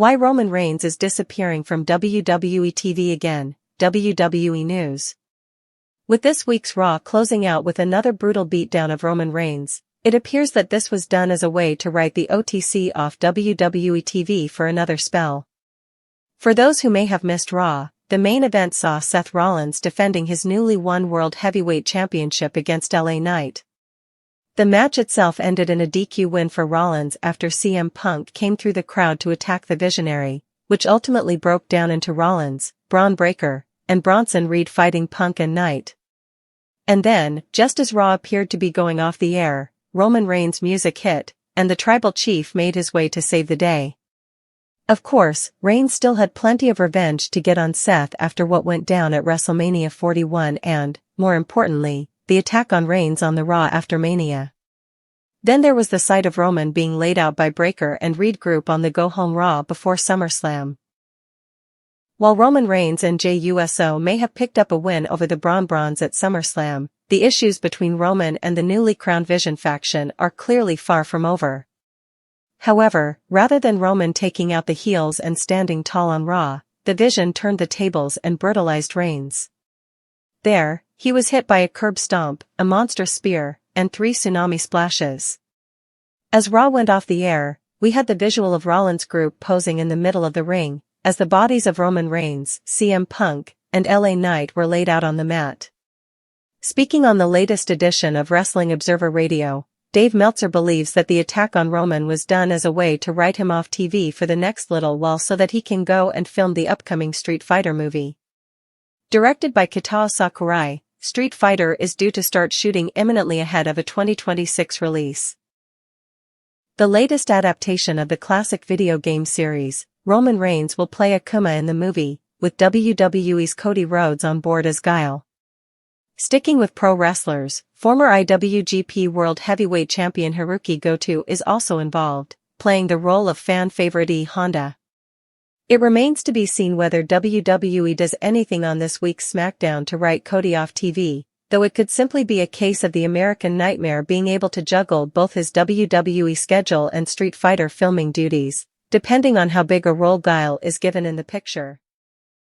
Why Roman Reigns is disappearing from WWE TV again, WWE News. With this week's Raw closing out with another brutal beatdown of Roman Reigns, it appears that this was done as a way to write the OTC off WWE TV for another spell. For those who may have missed Raw, the main event saw Seth Rollins defending his newly won World Heavyweight Championship against LA Knight. The match itself ended in a DQ win for Rollins after CM Punk came through the crowd to attack the Visionary, which ultimately broke down into Rollins, Bron Breakker, and Bronson Reed fighting Punk and Knight. And then, just as Raw appeared to be going off the air, Roman Reigns' music hit, and the Tribal Chief made his way to save the day. Of course, Reigns still had plenty of revenge to get on Seth after what went down at WrestleMania 41 and, more importantly, the attack on Reigns on the Raw after Mania. Then there was the sight of Roman being laid out by Breakker and Reed group on the go-home Raw before SummerSlam. While Roman Reigns and Jey Uso may have picked up a win over the Bron-Brons at SummerSlam, the issues between Roman and the newly crowned Vision faction are clearly far from over. However, rather than Roman taking out the heels and standing tall on Raw, the Vision turned the tables and brutalized Reigns. There, he was hit by a curb stomp, a monster spear, and 3 tsunami splashes. As Raw went off the air, we had the visual of Rollins' group posing in the middle of the ring, as the bodies of Roman Reigns, CM Punk, and LA Knight were laid out on the mat. Speaking on the latest edition of Wrestling Observer Radio, Dave Meltzer believes that the attack on Roman was done as a way to write him off TV for the next little while so that he can go and film the upcoming Street Fighter movie. Directed by Kitao Sakurai, Street Fighter is due to start shooting imminently ahead of a 2026 release. The latest adaptation of the classic video game series, Roman Reigns will play Akuma in the movie, with WWE's Cody Rhodes on board as Guile. Sticking with pro wrestlers, former IWGP World Heavyweight Champion Hiroki Goto is also involved, playing the role of fan favorite E. Honda. It remains to be seen whether WWE does anything on this week's SmackDown to write Cody off TV, though it could simply be a case of the American Nightmare being able to juggle both his WWE schedule and Street Fighter filming duties, depending on how big a role Guile is given in the picture.